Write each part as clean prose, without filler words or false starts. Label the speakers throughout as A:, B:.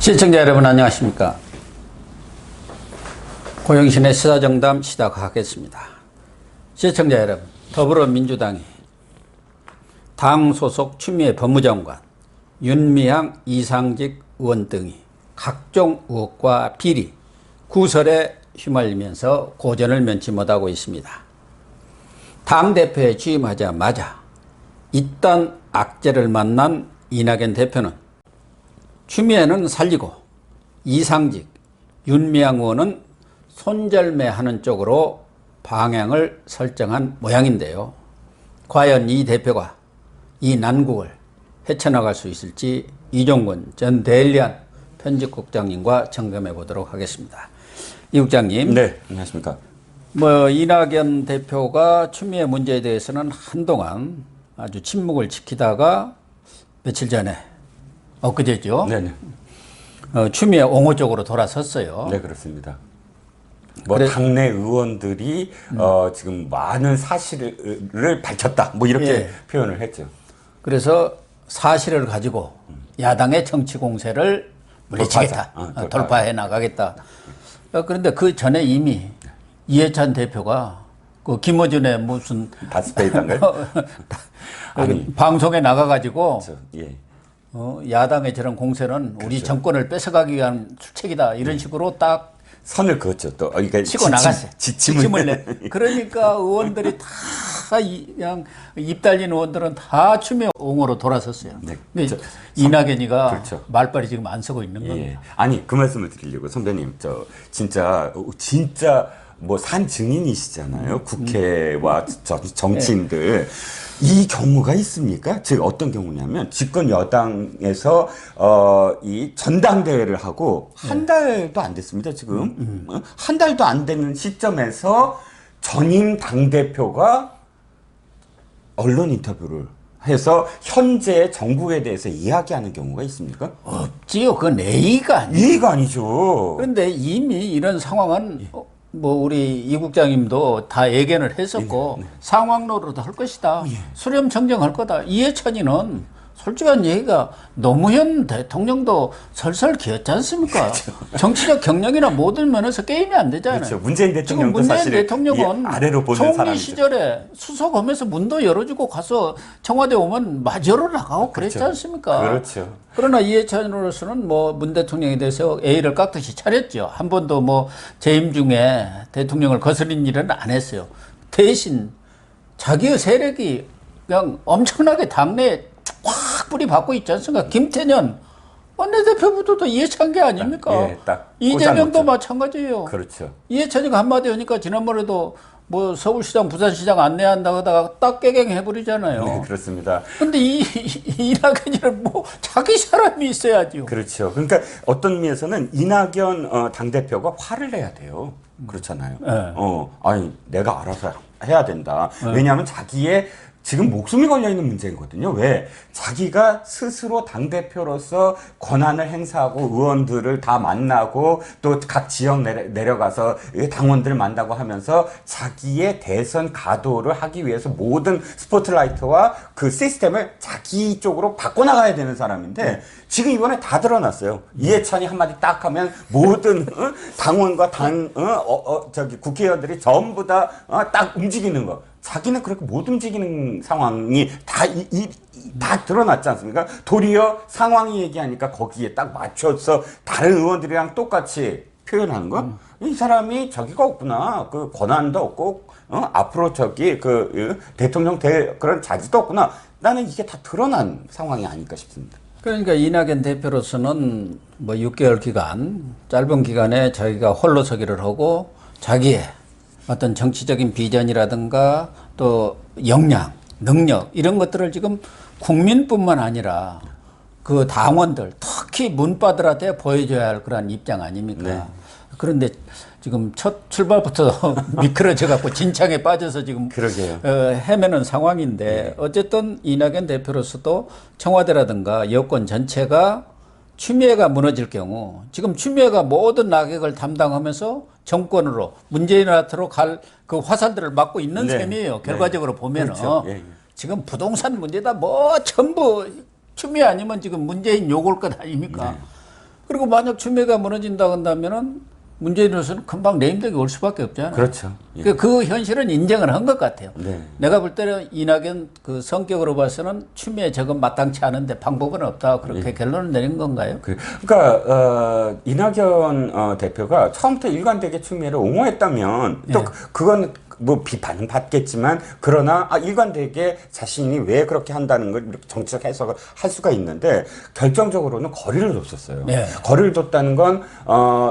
A: 시청자 여러분 안녕하십니까. 고영신의 시사정담 시작하겠습니다. 시청자 여러분, 더불어민주당이 당 소속 추미애 법무장관, 윤미향 이상직 의원 등이 각종 의혹과 비리, 구설에 휘말리면서 고전을 면치 못하고 있습니다. 당대표에 취임하자마자 이딴 악재를 만난 이낙연 대표는 추미애는 살리고 이상직, 윤미향 의원은 손절매하는 쪽으로 방향을 설정한 모양인데요. 과연 이 대표가 이 난국을 헤쳐나갈 수 있을지 이종건 전 데일리안 편집국장님과 점검해 보도록 하겠습니다. 이 국장님.
B: 네, 안녕하십니까.
A: 이낙연 대표가 추미애 문제에 대해서는 한동안 아주 침묵을 지키다가 며칠 전에 엊그제죠.
B: 네네.
A: 추미애 옹호 쪽으로 돌아섰어요.
B: 네, 그렇습니다. 당내 의원들이 지금 많은 사실을 밝혔다. 이렇게 표현을 했죠.
A: 그래서 사실을 가지고 야당의 정치 공세를 물리치겠다. 돌파해 나가겠다. 그런데 그 전에 이미 이해찬 대표가 그 김어준의 무슨
B: 다스페이단가요?
A: 방송에 나가가지고
B: 그렇죠. 예.
A: 야당의 저런 공세는 우리 정권을 뺏어가기 위한 출책이다. 이런 식으로 딱
B: 선을 그었죠. 또 그러니까
A: 치고 나갔어요.
B: 지침을
A: 내. 그러니까 의원들이 다 그냥 입 달린 의원들은 다 추미애 옹호로 돌아섰어요.
B: 네.
A: 근데 이낙연이가
B: 그렇죠.
A: 말빨이 지금 안 서고 있는 겁니다.
B: 예. 아니 그 말씀을 드리려고 선배님 진짜 산 증인이시잖아요. 국회와 정치인들. 이 경우가 있습니까? 즉 어떤 경우냐면 집권 여당에서 이 전당대회를 하고 한 달도 안 됐습니다. 지금 한 달도 안 되는 시점에서 전임 당대표가 언론 인터뷰를 해서 현재 정부에 대해서 이야기하는 경우가 있습니까?
A: 없지요. 그건 예의가 아니에요.
B: 예의가 아니죠.
A: 그런데 이미 이런 상황은 우리 이 국장님도 다 예견을 했었고 상황로로도 할 것이다. 수렴 청정할 거다. 이해찬이는 솔직한 얘기가 노무현 대통령도 설설 기었지 않습니까? 그렇죠. 정치적 경력이나 모든 면에서 게임이 안 되잖아요.
B: 그렇죠. 문재인 대통령도
A: 지금 문재인
B: 사실
A: 대통령은
B: 아래로 보는
A: 총리
B: 사람이죠.
A: 시절에 수석하면서 문도 열어주고 가서 청와대 오면 마저 열어나가고 그랬지 않습니까?
B: 그렇죠.
A: 그러나 이해찬으로서는 문 대통령에 대해서 A를 깍듯이 차렸죠. 한 번도 재임 중에 대통령을 거스린 일은 안 했어요. 대신 자기의 세력이 그냥 엄청나게 당내에 확 뿌리 받고 있지 않습니까? 김태년 원내대표부터도 이해찬 게 아닙니까?
B: 딱
A: 이재명도 마찬가지예요.
B: 그렇죠.
A: 이해찬이가 한마디 하니까 지난번에도 서울시장, 부산시장 안내한다고 하다가 딱 깨갱 해버리잖아요.
B: 네, 그렇습니다.
A: 근데 이낙연이는 자기 사람이 있어야죠.
B: 그렇죠. 그러니까 어떤 의미에서는 이낙연 당대표가 화를 내야 돼요. 그렇잖아요. 아니, 내가 알아서 해야 된다. 왜냐하면 자기의 지금 목숨이 걸려있는 문제거든요. 왜? 자기가 스스로 당대표로서 권한을 행사하고 의원들을 다 만나고 또 각 지역 내려가서 당원들을 만나고 하면서 자기의 대선 가도를 하기 위해서 모든 스포트라이트와 그 시스템을 자기 쪽으로 바꿔나가야 되는 사람인데 지금 이번에 다 드러났어요. 이해찬이 한마디 딱 하면 모든 당원과 국회의원들이 전부 다 딱 움직이는 거. 자기는 그렇게 못 움직이는 상황이 다 드러났지 않습니까? 도리어 상황이 얘기하니까 거기에 딱 맞춰서 다른 의원들이랑 똑같이 표현하는 거? 이 사람이 저기가 없구나. 그 권한도 없고, 앞으로 대통령 될 그런 자질도 없구나. 나는 이게 다 드러난 상황이 아닐까 싶습니다.
A: 그러니까 이낙연 대표로서는 6개월 기간, 짧은 기간에 자기가 홀로 서기를 하고 자기의 어떤 정치적인 비전이라든가 또 역량, 능력 이런 것들을 지금 국민뿐만 아니라 그 당원들, 특히 문바들한테 보여줘야 할 그런 입장 아닙니까?
B: 네.
A: 그런데 지금 첫 출발부터 미끄러져 갖고 진창에 빠져서 지금 헤매는 상황인데 어쨌든 이낙연 대표로서도 청와대라든가 여권 전체가 추미애가 무너질 경우 지금 추미애가 모든 낙역을 담당하면서 정권으로 문재인한테로 갈 그 화살들을 막고 있는 셈이에요. 결과적으로 보면은
B: 그렇죠.
A: 지금 부동산 문제다 전부 추미애 아니면 지금 문재인 욕올 것 아닙니까? 그리고 만약 추미애가 무너진다 한다면은 문재인으로서는 금방 레임덕이 올 수밖에 없잖아요.
B: 그렇죠. 예.
A: 그 현실은 인정을 한 것 같아요.
B: 네.
A: 내가 볼 때는 이낙연 그 성격으로 봐서는 추미애 저건 마땅치 않은데 방법은 없다. 그렇게 결론을 내린 건가요?
B: 그러니까 이낙연 대표가 처음부터 일관되게 추미애를 옹호했다면 또 그건 뭐 비판은 받겠지만 그러나 일관되게 자신이 왜 그렇게 한다는 걸 이렇게 정치적 해석을 할 수가 있는데 결정적으로는 거리를 뒀었어요.
A: 네.
B: 거리를 뒀다는 건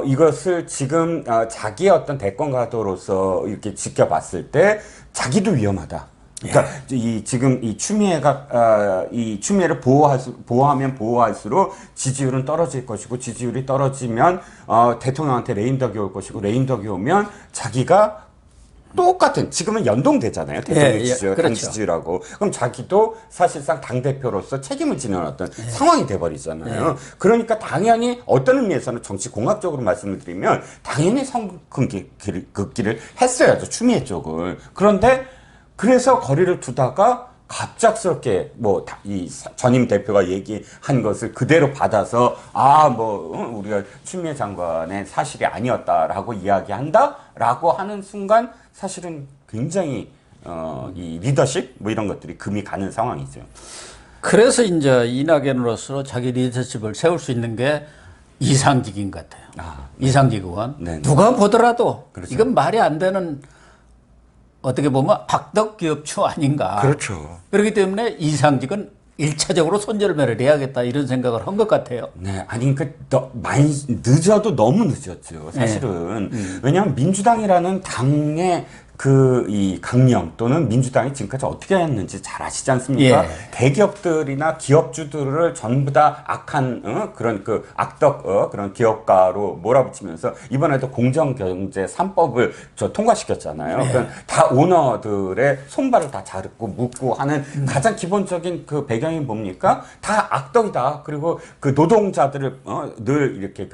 B: 이것을 지금 자기의 어떤 대권 가도로서 이렇게 지켜봤을 때 자기도 위험하다. 그러니까 지금 이 추미애가 이 추미애를 보호하면 보호할수록 지지율은 떨어질 것이고 지지율이 떨어지면 대통령한테 레임덕이 올 것이고 레임덕이 오면 자기가 똑같은 지금은 연동되잖아요. 대통령 지지율,
A: 그렇죠.
B: 당 지지율하고. 그럼 자기도 사실상 당대표로서 책임을 지는 어떤 상황이 돼버리잖아요. 그러니까 당연히 어떤 의미에서는 정치 공학적으로 말씀을 드리면 당연히 선긋기를 했어야죠. 추미애 쪽을. 그런데 그래서 거리를 두다가 갑작스럽게 이 전임 대표가 얘기한 것을 그대로 받아서 우리가 추미애 장관의 사실이 아니었다라고 이야기한다라고 하는 순간 사실은 굉장히 이 리더십 이런 것들이 금이 가는 상황이죠.
A: 그래서 이제 이낙연으로서 자기 리더십을 세울 수 있는 게 이상직인 것 같아요. 이상직 의원.
B: 네네.
A: 누가 보더라도
B: 그렇죠.
A: 이건 말이 안 되는 어떻게 보면 악덕 기업주 아닌가.
B: 그렇죠.
A: 그렇기 때문에 이상직은 1차적으로 손절매를 해야겠다 이런 생각을 한 것 같아요.
B: 네, 아니 많이 늦어도 너무 늦었죠. 사실은 왜냐하면 민주당이라는 당의 이 강령 또는 민주당이 지금까지 어떻게 했는지 잘 아시지 않습니까? 대기업들이나 기업주들을 전부 다 악한 그런 악덕 그런 기업가로 몰아붙이면서 이번에도 공정경제 3법을 통과시켰잖아요. 그러니까 다 오너들의 손발을 다 자르고 묶고 하는 가장 기본적인 그 배경이 뭡니까? 다 악덕이다. 그리고 그 노동자들을 늘 이렇게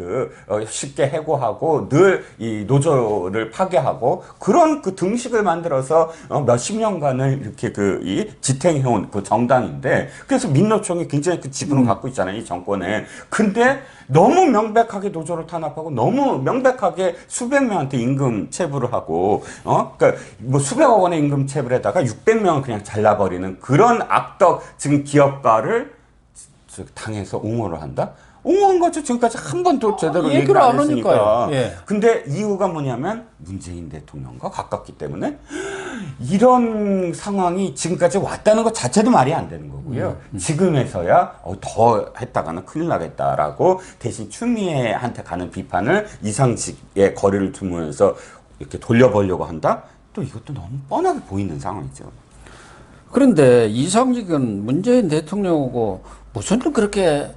B: 쉽게 해고하고 늘 이 노조를 파괴하고 그런 등식을 만들어서 몇십 년간을 이렇게 이 지탱해온 그 정당인데 그래서 민노총이 굉장히 그 지분을 갖고 있잖아요. 이 정권에. 근데 너무 명백하게 노조를 탄압하고 너무 명백하게 수백 명한테 임금 체불을 하고 그러니까 수백억 원의 임금 체불에다가 600명을 그냥 잘라버리는 그런 악덕 지금 기업가를 당에서 옹호를 한다? 옹호한 거죠. 지금까지 한 번도 제대로 얘기를 안 했으니까. 근데 이유가 뭐냐면 문재인 대통령과 가깝기 때문에 이런 상황이 지금까지 왔다는 것 자체도 말이 안 되는 거고요. 지금에서야 더 했다가는 큰일 나겠다라고 대신 추미애한테 가는 비판을 이상직의 거리를 두면서 이렇게 돌려보려고 한다? 또 이것도 너무 뻔하게 보이는 상황이죠.
A: 그런데 이상직은 문재인 대통령하고 무슨 그렇게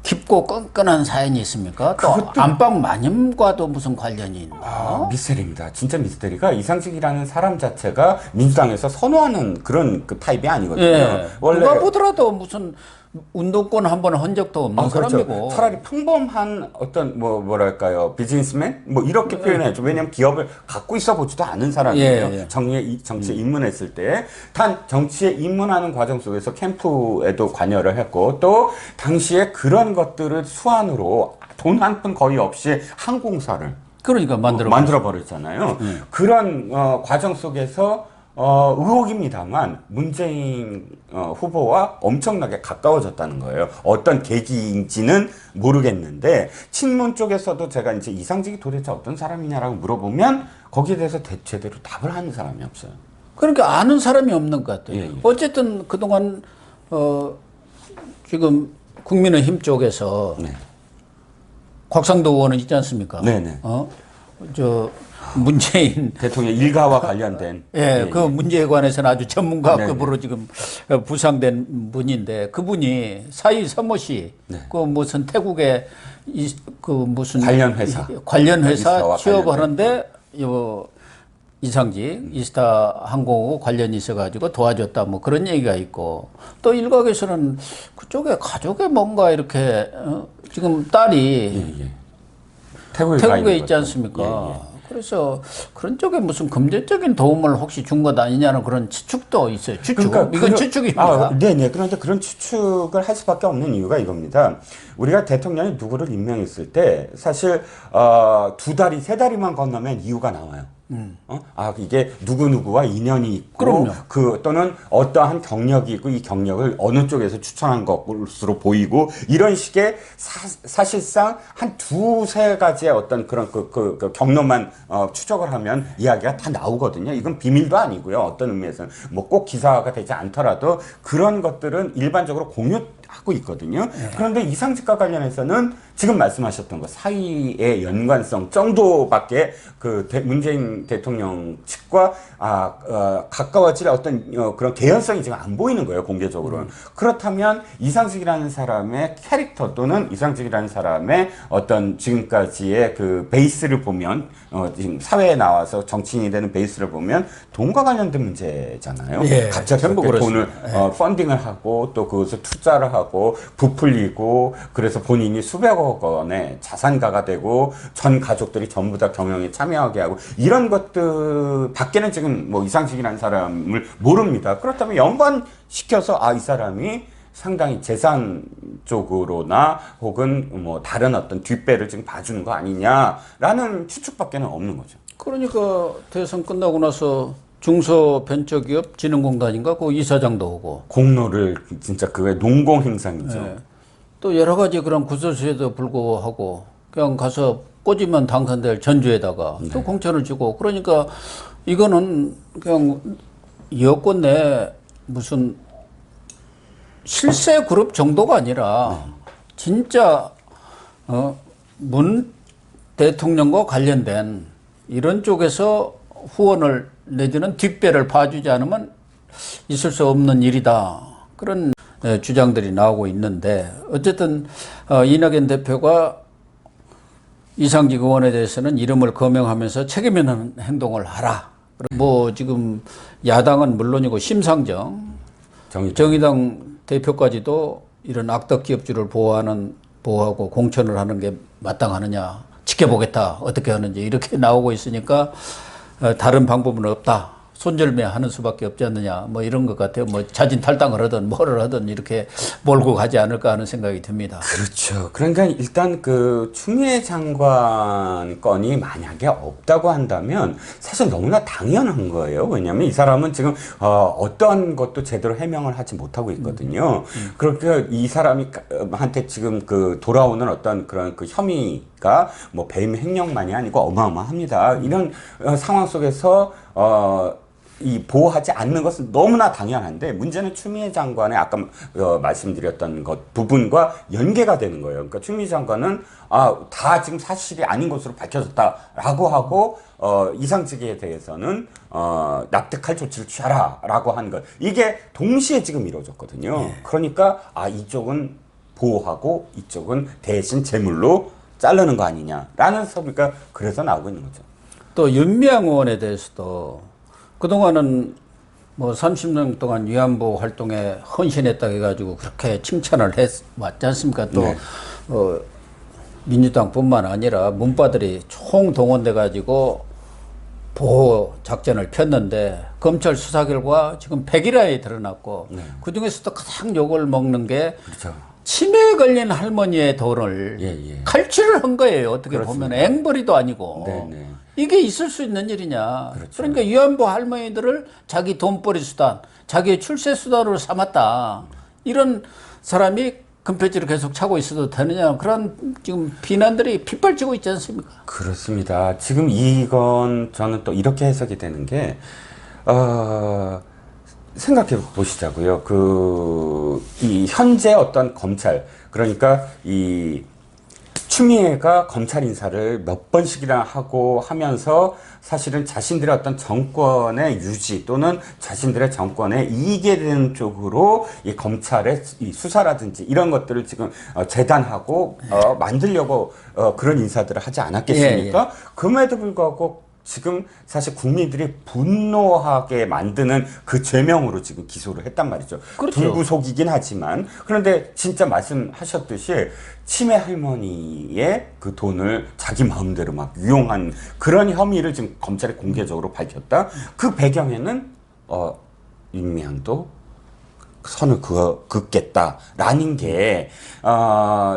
A: 깊고 끈끈한 사연이 있습니까? 또 안방 마님과도 무슨 관련이 있나?
B: 미스테리입니다. 진짜 미스테리가 이상직이라는 사람 자체가 민주당에서 선호하는 그런 타입이 아니거든요.
A: 원래 누가 보더라도 무슨 운동권 한 번 한 적도 없는 사람이고.
B: 그렇죠. 차라리 평범한 어떤 뭐랄까요 비즈니스맨 이렇게 표현해야죠. 왜냐하면 기업을 갖고 있어 보지도 않은 사람이에요. 정치에 입문했을 때 단 정치에 입문하는 과정 속에서 캠프에도 관여를 했고 또 당시에 그런 것들을 수완으로 돈 한 푼 거의 없이 항공사를
A: 그러니까
B: 만들어 버렸잖아요. 그런 과정 속에서 의혹입니다만 문재인 후보와 엄청나게 가까워졌다는 거예요. 어떤 계기인지는 모르겠는데 친문 쪽에서도 제가 이제 이상직이 도대체 어떤 사람이냐라고 물어보면 거기에 대해서 제대로 답을 하는 사람이 없어요.
A: 그러니까 아는 사람이 없는 것 같아요. 어쨌든 그동안 지금 국민의힘 쪽에서 곽상도 의원은 있지 않습니까? 문재인
B: 대통령 일가와 관련된
A: 그 문제에 관해서는 아주 전문가급으로 지금 부상된 분인데 그분이 사이 서모 씨 그 무슨 태국의 그 무슨 관련 회사 취업하는데 이상직 이스타 항공하고 관련이 있어가지고 도와줬다 뭐 그런 얘기가 있고 또 일각에서는 그쪽에 가족에 뭔가 이렇게 지금 딸이 태국에 있지 않습니까? 그래서 그런 쪽에 무슨 금전적인 도움을 혹시 준 것 아니냐는 그런 추측도 있어요. 추측.
B: 그러니까
A: 이건 추측입니다.
B: 네네. 그런데 그런 추측을 할 수밖에 없는 이유가 이겁니다. 우리가 대통령이 누구를 임명했을 때 사실 2다리, 3다리만 건너면 이유가 나와요. 이게 누구누구와 인연이 있고,
A: 그럼요.
B: 또는 어떠한 경력이 있고, 이 경력을 어느 쪽에서 추천한 것으로 보이고, 이런 식의 사실상 한 2-3가지의 어떤 그런 그 경로만 추적을 하면 이야기가 다 나오거든요. 이건 비밀도 아니고요. 어떤 의미에서는. 뭐 꼭 기사가 되지 않더라도 그런 것들은 일반적으로 공유하고 있거든요. 그런데 이상직과 관련해서는 지금 말씀하셨던 것 사이의 연관성 정도밖에 문재인 대통령 측과 가까워질 어떤 그런 개연성이 지금 안 보이는 거예요, 공개적으로는. 그렇다면 이상직이라는 사람의 캐릭터 또는 이상직이라는 사람의 어떤 지금까지의 그 베이스를 보면 지금 사회에 나와서 정치인이 되는 베이스를 보면 돈과 관련된 문제잖아요.
A: 예,
B: 갑작스럽게 돈을 펀딩을 하고 또 그것을 투자를 하고 부풀리고 그래서 본인이 수백억 원의 자산가가 되고 전 가족들이 전부 다 경영에 참여하게 하고 이런 것들 밖에는 지금 뭐 이상식이라는 사람을 모릅니다. 그렇다면 연관시켜서 이 사람이 상당히 재산 쪽으로나 혹은 뭐 다른 어떤 뒷배를 지금 봐주는 거 아니냐라는 추측밖에는 없는 거죠.
A: 그러니까 대선 끝나고 나서 중소벤처기업진흥공단인가 그 이사장도 오고
B: 공로를 진짜 그게 농공행상이죠.
A: 예. 또 여러 가지 그런 구설수에도 불구하고 그냥 가서 꽂으면 당선될 전주에다가 또 공천을 주고 그러니까 이거는 그냥 여권 내 무슨 실세 그룹 정도가 아니라 진짜 문 대통령과 관련된 이런 쪽에서 후원을 내지는 뒷배를 봐주지 않으면 있을 수 없는 일이다. 그런 주장들이 나오고 있는데 어쨌든 이낙연 대표가 이상직 의원에 대해서는 이름을 거명하면서 책임 있는 행동을 하라. 뭐 지금 야당은 물론이고 심상정 정의당 대표까지도 이런 악덕 기업주를 보호하고 공천을 하는 게 마땅하느냐 지켜보겠다 어떻게 하는지 이렇게 나오고 있으니까 다른 방법은 없다. 손절매하는 수밖에 없지 않느냐 뭐 이런 것 같아요. 뭐 자진 탈당을 하든 뭐를 하든 이렇게 몰고 가지 않을까 하는 생각이 듭니다.
B: 그렇죠. 그러니까 일단 그 추미애 장관 건이 만약에 없다고 한다면 사실 너무나 당연한 거예요. 왜냐하면 이 사람은 지금 어떠한 것도 제대로 해명을 하지 못하고 있거든요. 그러니까 이 사람이 한테 지금 그 돌아오는 어떤 그런 그 혐의가 뭐 배임 횡령만이 아니고 어마어마합니다. 이런 상황 속에서 이 보호하지 않는 것은 너무나 당연한데 문제는 추미애 장관의 아까 말씀드렸던 것 부분과 연계가 되는 거예요. 그러니까 추미애 장관은 다 지금 사실이 아닌 것으로 밝혀졌다라고 하고 이상직에 대해서는 납득할 조치를 취하라라고 한 것 이게 동시에 지금 이루어졌거든요. 그러니까 이쪽은 보호하고 이쪽은 대신 제물로 자르는 거 아니냐라는 소리가 그래서 나오고 있는 거죠.
A: 또 윤미향 의원에 대해서도 그동안은 뭐 30년 동안 위안부 활동에 헌신했다 해가지고 그렇게 칭찬을 했지 않습니까? 또 민주당뿐만 아니라 문파들이 총동원돼가지고 보호 작전을 폈는데 검찰 수사 결과 지금 100일에 드러났고 그 중에서도 가장 욕을 먹는 게
B: 그렇죠.
A: 치매에 걸린 할머니의 돈을 칼취를 한 거예요. 어떻게
B: 그렇습니다.
A: 보면 앵벌이도 아니고.
B: 네네.
A: 이게 있을 수 있는 일이냐.
B: 그렇죠.
A: 그러니까 위안부 할머니들을 자기 돈벌이 수단, 자기의 출세 수단으로 삼았다. 이런 사람이 금패지를 계속 차고 있어도 되느냐. 그런 지금 비난들이 빗발치고 있지 않습니까?
B: 그렇습니다. 지금 이건 저는 또 이렇게 해석이 되는 게 생각해 보시자고요. 이 현재 어떤 검찰 그러니까 이 추미애가 검찰 인사를 몇 번씩이나 하고 하면서 사실은 자신들의 어떤 정권의 유지 또는 자신들의 정권에 이익이 되는 쪽으로 이 검찰의 이 수사라든지 이런 것들을 지금 재단하고 만들려고 그런 인사들을 하지 않았겠습니까? 그럼에도 불구하고 지금 사실 국민들이 분노하게 만드는 그 죄명으로 지금 기소를 했단 말이죠.
A: 그렇죠.
B: 불구속이긴 하지만 그런데 진짜 말씀하셨듯이 치매 할머니의 그 돈을 자기 마음대로 막 유용한 그런 혐의를 지금 검찰이 공개적으로 밝혔다. 그 배경에는 윤미향도 선을 긋겠다라는 게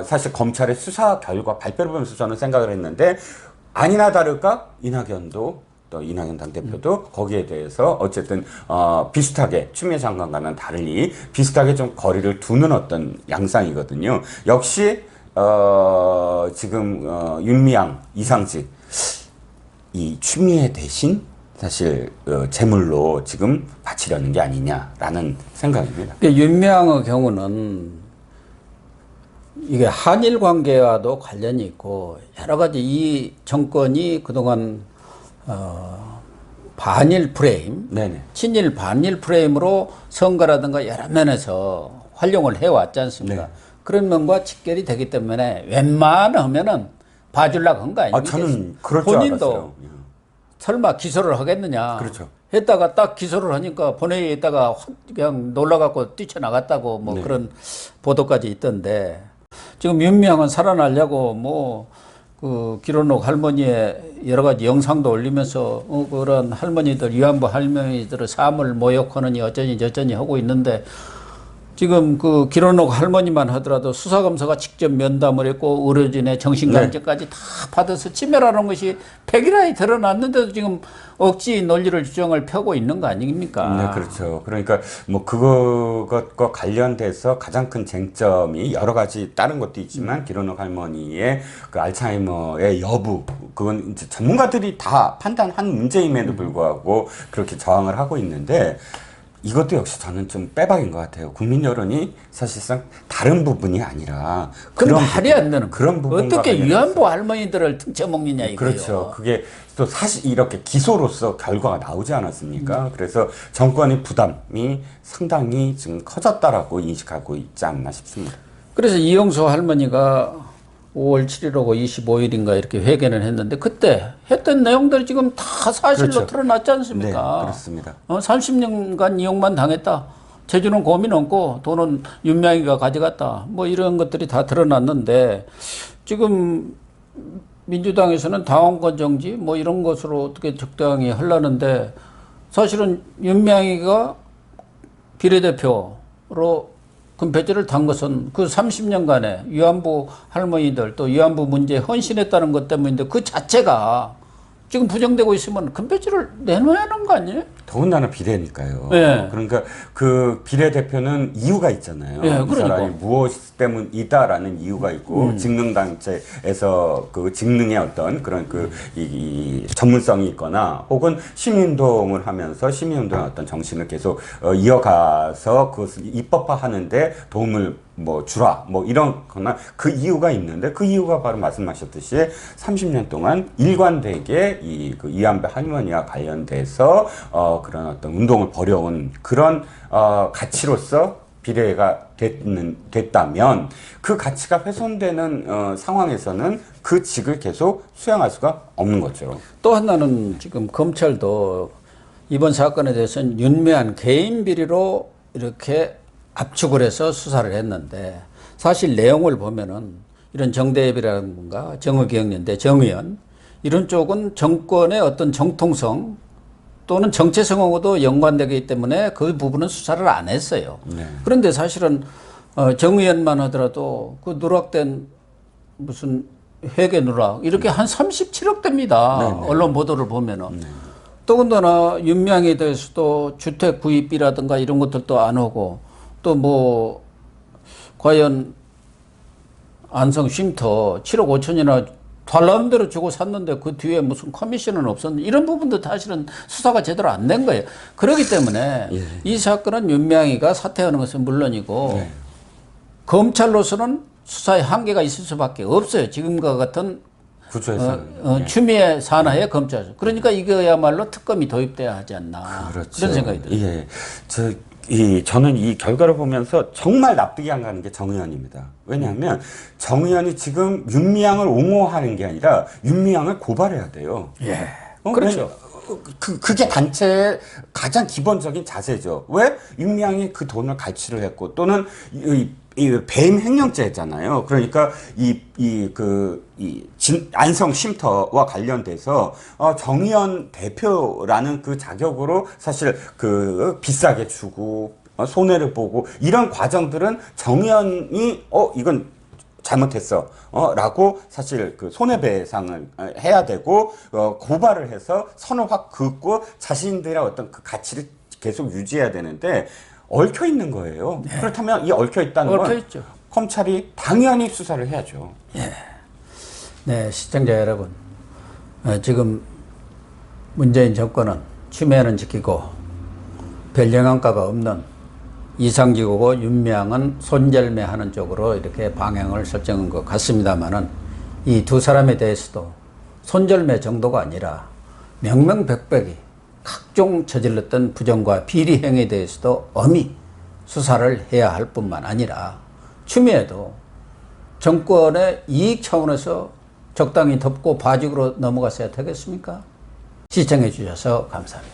B: 사실 검찰의 수사 결과 발표를 보면서 저는 생각을 했는데 아니나 다를까 이낙연도 또 이낙연 당대표도 거기에 대해서 어쨌든 비슷하게 추미애 장관과는 달리 비슷하게 좀 거리를 두는 어떤 양상이거든요. 역시 지금 윤미향, 이상직 이 추미애 대신 사실 제물로 지금 바치려는 게 아니냐라는 생각입니다.
A: 윤미향의 경우는 이게 한일 관계와도 관련이 있고 여러 가지 이 정권이 그동안 반일 프레임,
B: 네네.
A: 친일 반일 프레임으로 선거라든가 여러 면에서 활용을 해왔지 않습니까?
B: 네.
A: 그런 면과 직결이 되기 때문에 웬만하면은 봐주려고 한 거 아닙니까?
B: 저는 그럴 줄
A: 본인도
B: 알았어요.
A: 설마 기소를 하겠느냐.
B: 그렇죠.
A: 했다가 딱 기소를 하니까 본회의에 있다가 그냥 놀라갖고 뛰쳐나갔다고 뭐
B: 네.
A: 그런 보도까지 있던데 지금 윤미향은 살아나려고 뭐 그 기론옥 할머니의 여러 가지 영상도 올리면서 그런 할머니들 위안부 할머니들의 삶을 모욕하느니 어쩌니 저쩌니 하고 있는데 지금 그 기론옥 할머니만 하더라도 수사검사가 직접 면담을 했고 의료진의 정신강제까지 다 받아서 치매라는 것이 백일하에 드러났는데도 지금 억지 논리를 주장을 펴고 있는 거 아닙니까?
B: 네, 그렇죠. 그러니까 뭐 그것과 관련돼서 가장 큰 쟁점이 여러 가지 다른 것도 있지만 기론옥 할머니의 그 알츠하이머의 여부 그건 이제 전문가들이 다 판단한 문제임에도 불구하고 그렇게 저항을 하고 있는데 이것도 역시 저는 좀 빼박인 것 같아요. 국민 여론이 사실상 다른 부분이 아니라
A: 그런 말이 안 되는
B: 그런 부분
A: 어떻게 위안부 할머니들을 등쳐먹느냐 이거예요.
B: 그렇죠. 그게 또 사실 이렇게 기소로서 결과가 나오지 않았습니까? 그래서 정권의 부담이 상당히 지금 커졌다라고 인식하고 있지 않나 싶습니다.
A: 그래서 이영수 할머니가 5월 7일하고 25일인가 이렇게 회견을 했는데 그때 했던 내용들이 지금 다 사실로
B: 그렇죠.
A: 드러났지 않습니까?
B: 네, 그렇습니다.
A: 30년간 이용만 당했다. 제주는 고민 없고 돈은 윤미향이가 가져갔다. 뭐 이런 것들이 다 드러났는데 지금 민주당에서는 당원권 정지 뭐 이런 것으로 어떻게 적당히 하려는데 사실은 윤미향이가 비례대표로 금패지를 단 것은 그 30년간의 위안부 할머니들 또 위안부 문제에 헌신했다는 것 때문인데 그 자체가 지금 부정되고 있으면 금패지를 내놓아야 하는 거 아니에요?
B: 더군다나 비례니까요.
A: 네.
B: 그러니까 그 비례대표는 이유가 있잖아요.
A: 네,
B: 이
A: 그러니까.
B: 사람이 무엇 때문이다라는 이유가 있고 직능단체에서 그 직능의 어떤 그런 이 전문성이 있거나 혹은 시민운동을 하면서 시민운동의 어떤 정신을 계속 이어가서 그것을 입법화하는데 도움을 뭐 주라 뭐 이런 거나 그 이유가 있는데 그 이유가 바로 말씀하셨듯이 30년 동안 일관되게 그 위안부 할머니와 관련돼서 그런 어떤 운동을 벌여온 그런 가치로서 비례가 됐다면 그 가치가 훼손되는 상황에서는 그 직을 계속 수행할 수가 없는 거죠.
A: 또 하나는 지금 검찰도 이번 사건에 대해서는 윤미향 개인 비리로 이렇게 압축을 해서 수사를 했는데 사실 내용을 보면은 이런 정대협이라든가 정의기억연대 정의연 이런 쪽은 정권의 어떤 정통성 또는 정체성하고도 연관되기 때문에 그 부분은 수사를 안 했어요.
B: 네.
A: 그런데 사실은 정의연만 하더라도 그 누락된 무슨 회계 누락 이렇게 한 37억 됩니다.
B: 네네.
A: 언론 보도를 보면은.
B: 네.
A: 더군다나 윤미향에 대해서도 주택 구입비라든가 이런 것들도 안 오고 또 뭐 과연 안성 쉼터 7억 5천이나 달라는 대로 주고 샀는데 그 뒤에 무슨 커미션은 없었는데 이런 부분도 사실은 수사가 제대로 안 된 거예요. 그렇기 때문에 이 사건은 윤미향이가 사퇴하는 것은 물론이고 검찰로서는 수사에 한계가 있을 수밖에 없어요. 지금과 같은
B: 구조에서는
A: 추미애 산하의 검찰. 그러니까 이거야말로 특검이 도입돼야 하지 않나.
B: 그렇죠.
A: 그런 생각이 들어요.
B: 예. 저는 이 결과를 보면서 정말 납득이 안 가는 게 정의연입니다. 왜냐하면 정의연이 지금 윤미향을 옹호하는 게 아니라 윤미향을 고발해야 돼요.
A: 예. 그렇죠.
B: 그게 단체의 가장 기본적인 자세죠. 왜? 윤미향이 그 돈을 갈취를 했고, 또는 이 배임 횡령죄잖아요. 그러니까 안성 쉼터와 관련돼서 정의연 대표라는 그 자격으로 사실 그 비싸게 주고 손해를 보고 이런 과정들은 정의연이 이건 잘못했어. 라고 사실 그 손해배상을 해야 되고, 고발을 해서 선을 확 긋고 자신들의 어떤 그 가치를 계속 유지해야 되는데, 얽혀 있는 거예요. 네. 그렇다면 이 얽혀 있다는 건 검찰이 당연히 수사를 해야죠.
A: 예. 네, 시청자 여러분. 지금 문재인 정권은 추미애는 지키고 별 영향가가 없는 이상직하고 윤미향은 손절매하는 쪽으로 이렇게 방향을 설정한 것 같습니다만은 이 두 사람에 대해서도 손절매 정도가 아니라 명명백백이 각종 저질렀던 부정과 비리 행위에 대해서도 엄히 수사를 해야 할 뿐만 아니라 추미애도 정권의 이익 차원에서 적당히 덮고 봐주기로 넘어갔어야 되겠습니까? 시청해 주셔서 감사합니다.